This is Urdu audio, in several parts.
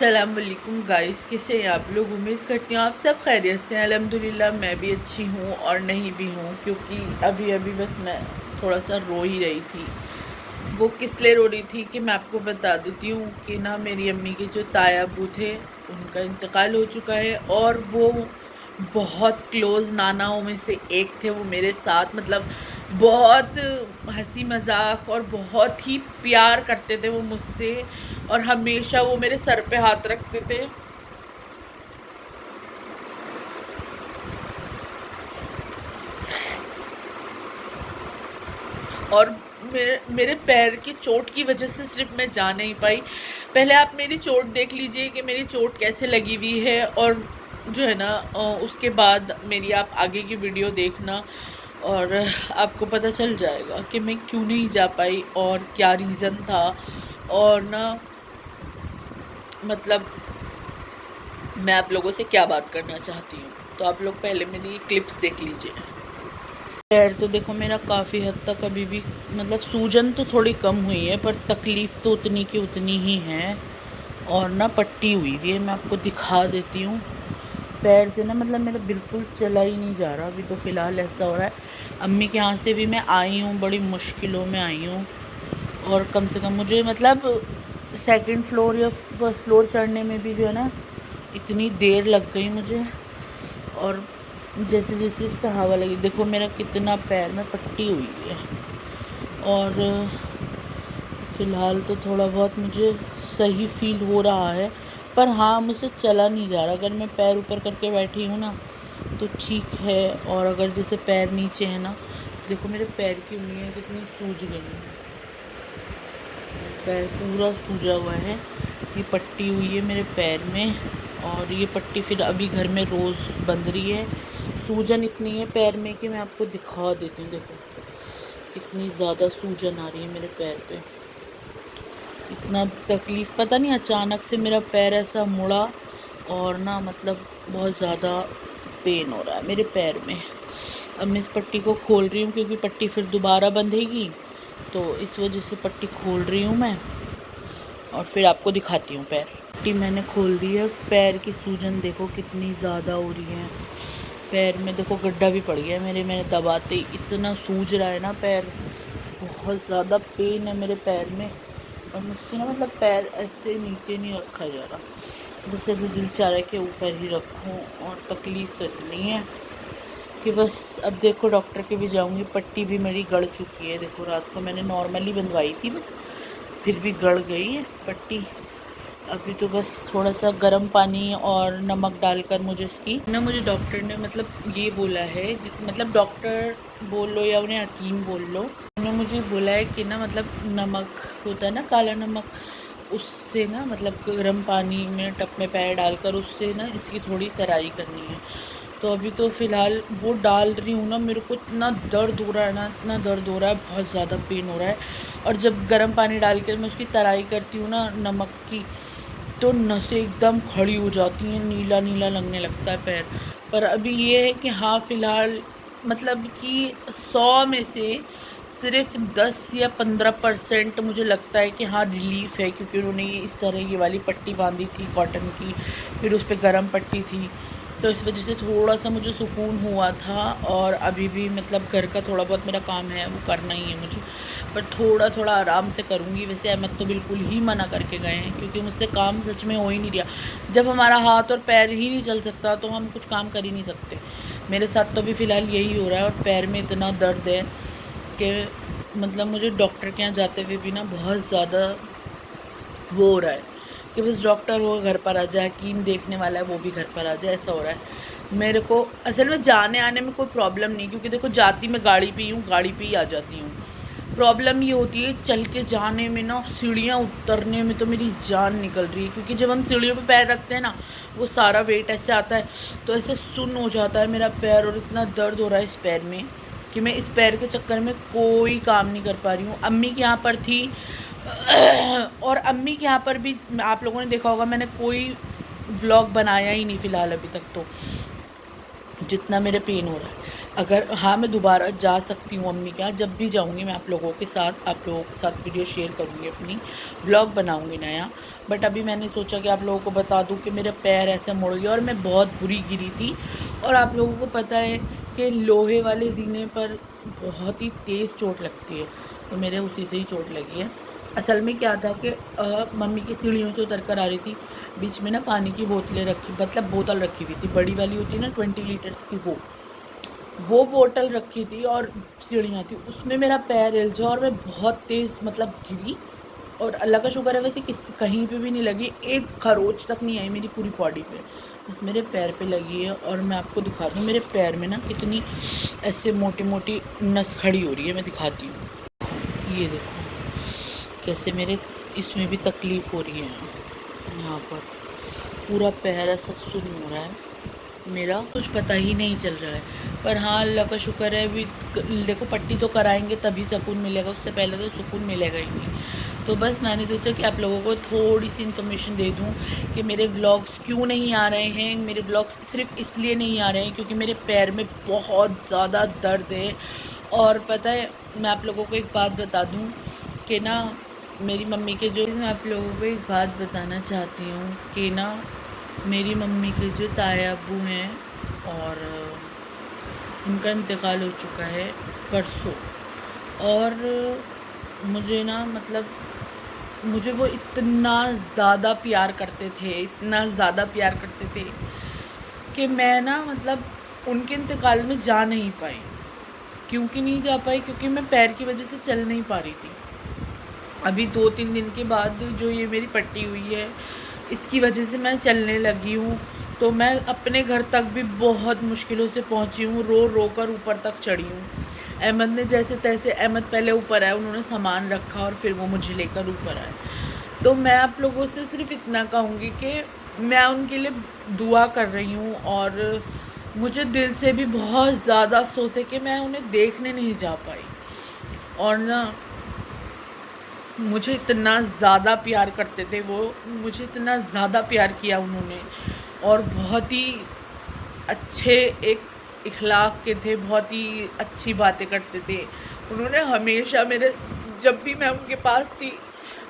السلام علیکم گائز، کیسے ہیں آپ لوگ؟ امید کرتی ہوں آپ سب خیریت سے ہیں۔ الحمدللہ میں بھی اچھی ہوں اور نہیں بھی ہوں، کیونکہ ابھی بس میں تھوڑا سا رو ہی رہی تھی۔ وہ کس لیے رو رہی تھی کہ میں آپ کو بتا دیتی ہوں کہ نا میری امی کے جو تایا ابو تھے ان کا انتقال ہو چکا ہے، اور وہ بہت کلوز ناناؤں میں سے ایک تھے۔ وہ میرے ساتھ مطلب بہت ہنسی مذاق اور بہت ہی پیار کرتے تھے وہ مجھ سے، اور ہمیشہ وہ میرے سر پہ ہاتھ رکھتے تھے۔ اور میرے پیر کی چوٹ کی وجہ سے صرف میں جا نہیں پائی۔ پہلے آپ میری چوٹ دیکھ لیجئے کہ میری چوٹ کیسے لگی ہوئی ہے، اور جو ہے نا اس کے بعد میری آپ آگے کی ویڈیو دیکھنا، اور آپ کو پتہ چل جائے گا کہ میں کیوں نہیں جا پائی اور کیا ریزن تھا۔ اور نا مطلب میں آپ لوگوں سے کیا بات کرنا چاہتی ہوں، تو آپ لوگ پہلے میری کلپس دیکھ لیجئے۔ پیر تو دیکھو میرا کافی حد تک ابھی بھی مطلب سوجن تو تھوڑی کم ہوئی ہے، پر تکلیف تو اتنی کی اتنی ہی ہے، اور نا پٹی ہوئی ہے۔ میں آپ کو دکھا دیتی ہوں۔ پیر سے نا مطلب میرا بالکل چلا ہی نہیں جا رہا۔ ابھی تو فی الحال ایسا ہو رہا ہے۔ امی کے یہاں سے بھی میں آئی ہوں، بڑی مشکلوں میں آئی ہوں، اور کم سے کم مجھے مطلب سیکنڈ فلور یا فرسٹ فلور چڑھنے میں بھی جو ہے نا اتنی دیر لگ گئی مجھے، اور جیسے جیسے اس پہ ہوا لگی دیکھو میرا کتنا پیر میں پٹی ہوئی ہے، اور فی الحال تو تھوڑا بہت مجھے صحیح فیل ہو رہا ہے، پر ہاں مجھ سے چلا نہیں جا رہا۔ اگر میں پیر اوپر کر کے بیٹھی ہوں نا تو ٹھیک ہے، اور اگر جیسے پیر نیچے ہے نا، دیکھو میرے پیر کی انگلیاں کتنی سوج گئی ہیں، پیر پورا سوجا ہوا ہے۔ یہ پٹی ہوئی ہے میرے پیر میں، اور یہ پٹی پھر ابھی گھر میں روز بندھ رہی ہے۔ سوجن اتنی ہے پیر میں کہ میں آپ کو دکھا دیتی ہوں، دیکھو کتنی زیادہ سوجن آ رہی ہے میرے پیر پہ۔ اتنا تکلیف پتہ نہیں، اچانک سے میرا پیر ایسا مڑا، اور نا مطلب بہت زیادہ پین ہو رہا ہے میرے پیر میں۔ اب میں اس پٹی کو کھول رہی ہوں، کیونکہ پٹی پھر دوبارہ بندھے گی، تو اس وجہ سے پٹی کھول رہی ہوں میں، اور پھر آپ کو دکھاتی ہوں پیر۔ پٹی میں نے کھول دی ہے، پیر کی سوجن دیکھو کتنی زیادہ ہو رہی ہے۔ پیر میں دیکھو گڈھا بھی پڑ گیا ہے میں دباتے ہی، اتنا سوج رہا ہے نا پیر، بہت زیادہ پین ہے میرے پیر میں، اور مجھ سے نا مطلب پیر ایسے نیچے نہیں رکھا جا رہا، بس ایسے دل چاہ رہا ہے کہ اوپر ہی رکھوں، اور تکلیف تو اتنی ہے کہ بس اب دیکھو ڈاکٹر کے بھی جاؤں گی۔ پٹی بھی میری گڑ چکی ہے، دیکھو رات کو میں نے نارملی بندھوائی تھی، بس پھر بھی گڑ گئی ہے پٹی۔ ابھی تو بس تھوڑا سا گرم پانی اور نمک ڈال کر مجھے ڈاکٹر نے مطلب یہ بولا ہے، مطلب ڈاکٹر بول لو یا انہیں حکیم بول لو، انہوں نے مجھے بولا ہے کہ نا مطلب نمک ہوتا ہے نا، کالا نمک، اس سے نا مطلب گرم پانی میں ٹپ میں پیر ڈال کر اس سے نا اس کی تھوڑی ترائی کرنی ہے۔ تو ابھی تو فی الحال وہ ڈال رہی ہوں نا، میرے کو اتنا درد ہو رہا ہے نا، اتنا درد ہو رہا ہے، بہت زیادہ پین ہو رہا ہے، اور جب گرم پانی ڈال کر میں اس کی ترائی کرتی ہوں نا نمک کی، تو نسیں ایک دم کھڑی ہو جاتی ہیں، نیلا نیلا لگنے لگتا ہے پیر۔ پر ابھی یہ ہے کہ ہاں فی الحال مطلب کہ 100 میں سے صرف 10 یا 15% مجھے لگتا ہے کہ ہاں ریلیف ہے، کیونکہ انہوں نے اس طرح یہ والی پٹی باندھی تھی کاٹن کی، پھر اس پہ گرم پٹی تھی، تو اس وجہ سے تھوڑا سا مجھے سکون ہوا تھا۔ اور ابھی بھی مطلب گھر کا تھوڑا بہت میرا کام ہے وہ کرنا ہی ہے مجھے، پر تھوڑا تھوڑا آرام سے کروں گی۔ ویسے احمد تو بالکل ہی منع کر کے گئے ہیں، کیونکہ مجھ سے کام سچ میں ہو ہی نہیں رہا۔ جب ہمارا ہاتھ اور پیر ہی نہیں چل سکتا تو ہم کچھ کام کر ہی نہیں سکتے۔ میرے ساتھ تو بھی فی الحال یہی ہو رہا ہے، اور پیر میں اتنا درد ہے کہ مطلب مجھے ڈاکٹر کے یہاں جاتے ہوئے بھی نا بہت زیادہ وہ ہو رہا ہے کہ بس ڈاکٹر ہو گھر پر آ جائے، حکیم دیکھنے والا ہے وہ بھی گھر پر آ جائے، ایسا ہو رہا ہے میرے کو۔ اصل میں جانے آنے میں کوئی پرابلم نہیں، کیونکہ دیکھو جاتی میں گاڑی پہ ہی ہوں، گاڑی پہ ہی آ جاتی ہوں۔ پرابلم یہ ہوتی ہے چل کے جانے میں نا، سیڑھیاں اترنے میں تو میری جان نکل رہی ہے، کیونکہ جب ہم سیڑھیوں پہ پیر رکھتے ہیں نا، وہ سارا ویٹ ایسے آتا ہے تو ایسے سن ہو جاتا ہے میرا پیر، اور اتنا درد ہو رہا ہے اس پیر میں کہ میں اس پیر کے چکر میں کوئی کام نہیں کر پا رہی ہوں۔ امی کے یہاں پر تھی، اور امی کے یہاں پر بھی آپ لوگوں نے دیکھا ہوگا میں نے کوئی ولاگ بنایا ہی نہیں فی الحال ابھی تک، تو جتنا میرے پین ہو رہا ہے. اگر ہاں میں دوبارہ جا سکتی ہوں امی کے یہاں، جب بھی جاؤں گی میں آپ لوگوں کے ساتھ ویڈیو شیئر کروں گی، اپنی بلاگ بناؤں گی نیا. بٹ ابھی میں نے سوچا کہ آپ لوگوں کو بتا دوں کہ میرے پیر ایسے مڑ گیا اور میں بہت بری گری تھی. اور آپ لوگوں کو پتہ ہے کہ لوہے والے زینے پر بہت ہی تیز چوٹ لگتی ہے، تو میرے اسی سے ہی چوٹ لگی ہے. اصل میں کیا تھا کہ ممی کی سیڑھیوں سے اتر کر آ رہی تھی، بیچ میں نا پانی کی بوتلیں رکھی، مطلب بوتل رکھی ہوئی تھی، بڑی والی ہوتی ہے نا 20 لیٹرس کی، وہ بوتل رکھی تھی اور سیڑھیاں تھی، اس میں میرا پیر الجھا اور میں بہت تیز مطلب گری. اور اللہ کا شکر ہے ویسے کہیں پہ بھی نہیں لگی، ایک خروچ تک نہیں آئی میری پوری باڈی پہ، بس میرے پیر پہ لگی ہے. اور میں آپ کو دکھا دوں میرے پیر میں نا کتنی ایسے موٹی موٹی نس کھڑی ہو رہی ہے، میں دکھاتی ہوں. یہ دیکھو کیسے میرے اس میں بھی تکلیف ہو رہی ہے، یہاں پر پورا پیر ایسا سن ہو رہا ہے میرا، کچھ پتہ ہی نہیں چل رہا ہے. پر ہاں اللہ کا شکر ہے، ابھی دیکھو پٹی تو کرائیں گے تبھی سکون ملے گا، اس سے پہلے تو سکون ملے گا ہی نہیں. تو بس میں نے سوچا کہ آپ لوگوں کو تھوڑی سی انفارمیشن دے دوں کہ میرے ولاگس کیوں نہیں آ رہے ہیں. میرے ولاگس صرف اس لیے نہیں آ رہے ہیں کیونکہ میرے پیر میں بہت زیادہ درد ہے. اور پتہ ہے میں آپ لوگوں کو ایک بات بتا دوں کہ نا میری ممی کے جو، میں آپ لوگوں کو ایک بات بتانا چاہتی ہوں کہ نا میری ممی کے جو تایا ابو ہیں اور ان کا انتقال ہو چکا ہے پرسوں. اور مجھے نا مطلب مجھے وہ اتنا زیادہ پیار کرتے تھے، اتنا زیادہ پیار کرتے تھے کہ میں نا مطلب ان کے انتقال میں جا نہیں پائی. کیونکہ نہیں جا پائی کیونکہ میں پیر کی وجہ سے چل نہیں پا رہی تھی. ابھی 2-3 دن کے بعد جو یہ میری پٹی ہوئی ہے اس کی وجہ سے میں چلنے لگی ہوں. تو میں اپنے گھر تک بھی بہت مشکلوں سے پہنچی ہوں، رو رو کر اوپر تک چڑھی ہوں. احمد نے جیسے تیسے، احمد پہلے اوپر آئے، انہوں نے سامان رکھا اور پھر وہ مجھے لے کر اوپر آئے. تو میں آپ لوگوں سے صرف اتنا کہوں گی کہ میں ان کے لیے دعا کر رہی ہوں. اور مجھے دل سے بھی بہت زیادہ افسوس ہے کہ میں انہیں دیکھنے نہیں جا پائی. اور نا مجھے اتنا زیادہ پیار کرتے تھے وہ، مجھے اتنا زیادہ پیار کیا انہوں نے، اور بہت ہی اچھے ایک اخلاق کے تھے، بہت ہی اچھی باتیں کرتے تھے. انہوں نے ہمیشہ جب بھی میں ان کے پاس تھی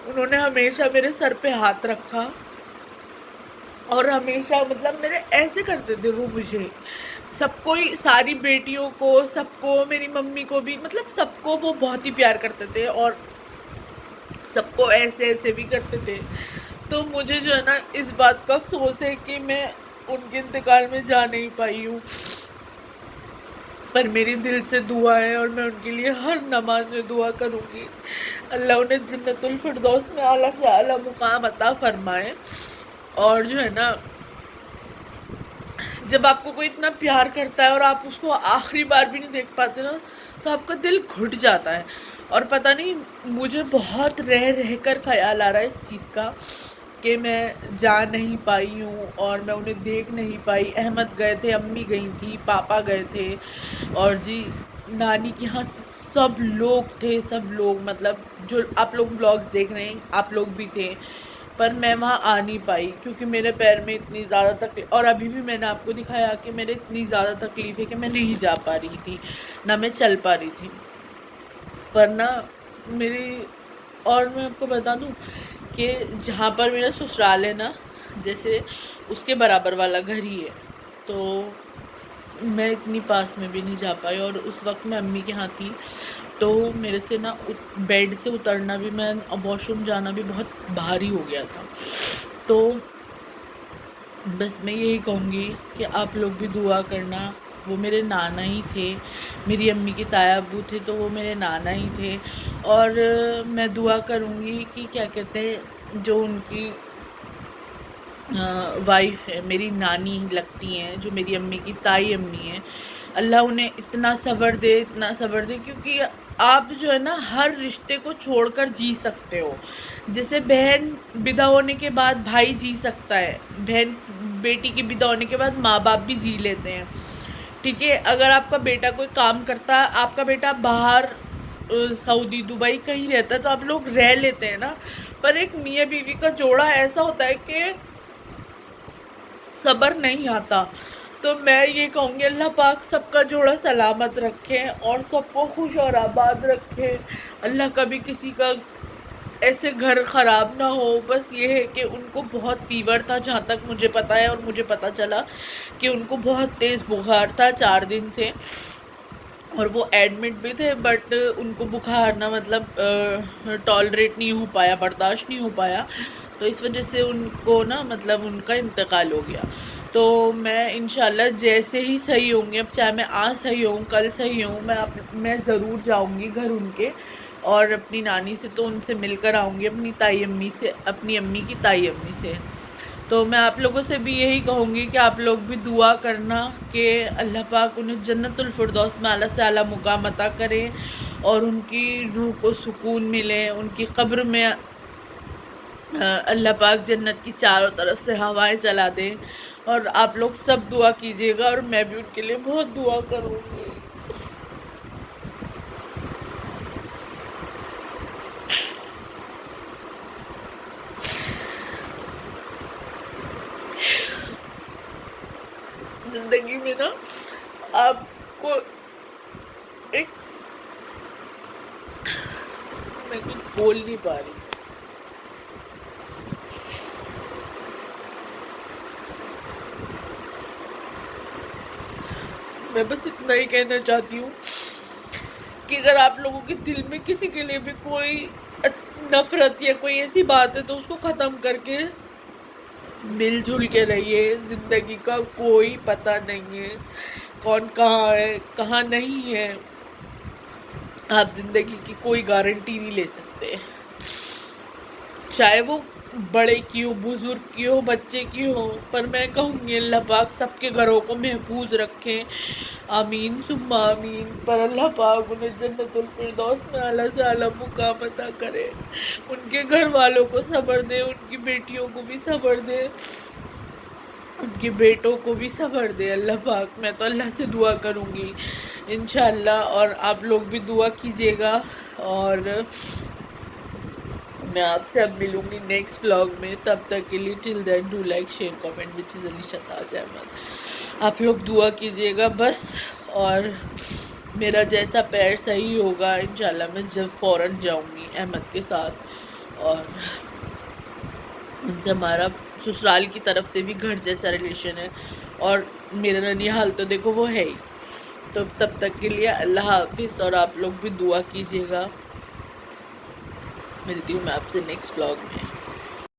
انہوں نے ہمیشہ میرے سر پہ ہاتھ رکھا، اور ہمیشہ مطلب میرے ایسے کرتے تھے وہ مجھے، سب کو ہی، ساری بیٹیوں کو، سب کو، میری ممی کو بھی، مطلب سب کو وہ بہت ہی پیار کرتے تھے اور سب کو ایسے ایسے بھی کرتے تھے. تو مجھے جو ہے نا اس بات کا افسوس ہے کہ میں ان کے انتقال میں جا نہیں پائی ہوں. پر میری دل سے دعا ہے اور میں ان کے لیے ہر نماز میں دعا کروں گی اللہ انہیں جنت الفردوس میں اعلیٰ سے اعلیٰ مقام عطا فرمائے. اور جو ہے نا جب آپ کو کوئی اتنا پیار کرتا ہے اور آپ اس کو آخری بار بھی نہیں دیکھ پاتے نا تو آپ کا دل گھٹ جاتا ہے. اور پتہ نہیں مجھے بہت رہ کر خیال آ رہا ہے اس چیز کا کہ میں جا نہیں پائی ہوں اور میں انہیں دیکھ نہیں پائی. احمد گئے تھے، امی گئی تھی، پاپا گئے تھے، اور جی نانی کے یہاں سب لوگ تھے، سب لوگ، مطلب جو آپ لوگ بلاگس دیکھ رہے ہیں آپ لوگ بھی تھے. پر میں وہاں آ نہیں پائی کیونکہ میرے پیر میں اتنی زیادہ تکلیف، اور ابھی بھی میں نے آپ کو دکھایا کہ میرے اتنی زیادہ تکلیف ہے کہ میں نہیں جا پا رہی تھی، نہ میں چل پا رہی تھی. ورنہ اور میں آپ کو بتا دوں کہ جہاں پر میرا سسرال ہے نا، جیسے اس کے برابر والا گھر ہی ہے، تو میں اتنی پاس میں بھی نہیں جا پائی. اور اس وقت میں امی کے ہاں تھی تو میرے سے نا بیڈ سے اترنا بھی، میں واش روم جانا بھی بہت بھاری ہو گیا تھا. تو بس میں یہی کہوں گی کہ آپ لوگ بھی دعا کرنا. وہ میرے نانا ہی تھے، میری امی کے تایا ابو تھے تو وہ میرے نانا ہی تھے. اور میں دعا کروں گی کہ کیا کہتے ہیں جو ان کی وائف ہے، میری نانی لگتی ہیں، جو میری امی کی تائی امی ہیں، اللہ انہیں اتنا صبر دے، اتنا صبر دے. کیونکہ آپ جو ہے نا ہر رشتے کو چھوڑ کر جی سکتے ہو. جیسے بہن ودا ہونے کے بعد بھائی جی سکتا ہے، بہن بیٹی کی ودا ہونے کے بعد ماں باپ بھی جی لیتے ہیں، ٹھیک ہے. اگر آپ کا بیٹا کوئی کام کرتا ہے، آپ کا بیٹا باہر سعودی دبئی کہیں رہتا ہے تو آپ لوگ رہ لیتے ہیں نا. پر ایک میاں بیوی کا جوڑا ایسا ہوتا ہے کہ صبر نہیں آتا. تو میں یہ کہوں گی اللہ پاک سب کا جوڑا سلامت رکھے اور سب کو خوش اور آباد رکھے. اللہ کبھی کسی کا ایسے گھر خراب نہ ہو. بس یہ ہے کہ ان کو بہت فیور تھا جہاں تک مجھے پتا ہے، اور مجھے پتا چلا کہ ان کو بہت تیز بخار تھا 4 دن سے، اور وہ ایڈمٹ بھی تھے، بٹ ان کو بخار نہ مطلب ٹالریٹ نہیں ہو پایا، برداشت نہیں ہو پایا، تو اس وجہ سے ان کو نا مطلب ان کا انتقال ہو گیا. تو میں انشاءاللہ جیسے ہی صحیح ہوں گی، اب چاہے میں آج صحیح ہوں کل صحیح ہوں، میں ضرور جاؤں گی گھر ان کے، اور اپنی نانی سے تو ان سے مل کر آؤں گی، اپنی تائی امی سے، اپنی امی کی تائی امی سے. تو میں آپ لوگوں سے بھی یہی کہوں گی کہ آپ لوگ بھی دعا کرنا کہ اللہ پاک انہیں جنت الفردوس میں اعلیٰ سے اعلیٰ مقام عطا کرے، اور ان کی روح کو سکون ملے، ان کی قبر میں اللہ پاک جنت کی چاروں طرف سے ہوائیں چلا دیں. اور آپ لوگ سب دعا کیجیے گا، اور میں بھی ان کے لیے بہت دعا کروں گی. زندگی میں نا آپ کو ایک، میں کچھ بول نہیں پا رہی، میں بس اتنا ہی کہنا چاہتی ہوں کہ اگر آپ لوگوں کے دل میں کسی کے لیے بھی کوئی نفرت یا کوئی ایسی بات ہے تو اس کو ختم کر کے مل جل کے رہیے. زندگی کا کوئی پتہ نہیں ہے کون کہاں ہے کہاں نہیں ہے. آپ زندگی کی کوئی گارنٹی نہیں لے سکتے، چاہے وہ بڑے کی ہو، بزرگ کی ہو، بچے کی ہو. پر میں کہوں گی اللہ پاک سب کے گھروں کو محفوظ رکھیں، آمین ثم آمین. پر اللہ پاک انہیں جنت الفردوس میں اعلیٰ سے اعلیٰ مقام عطا کرے، ان کے گھر والوں کو صبر دے، ان کی بیٹیوں کو بھی صبر دے، ان کے بیٹوں کو بھی صبر دے اللہ پاک. میں تو اللہ سے دعا کروں گی انشاءاللہ، اور آپ لوگ بھی دعا کیجیے گا. اور میں آپ سے اب ملوں گی نیکسٹ ولاگ میں. تب تک کے لیے till then do like share comment which is Ali شتاج احمد. آپ لوگ دعا کیجیے گا بس. اور میرا جیسا پیر صحیح ہوگا انشاءاللہ میں جب فوراً جاؤں گی احمد کے ساتھ. اور ان سے ہمارا سسرال کی طرف سے بھی گھر جیسا ریلیشن ہے، اور میرا ننیحال تو دیکھو وہ ہے ہی. تو تب تک کے لیے اللہ حافظ، اور آپ لوگ بھی دعا کیجیے گا. ملتی ہوں میں آپ سے نیکسٹ ولاگ میں.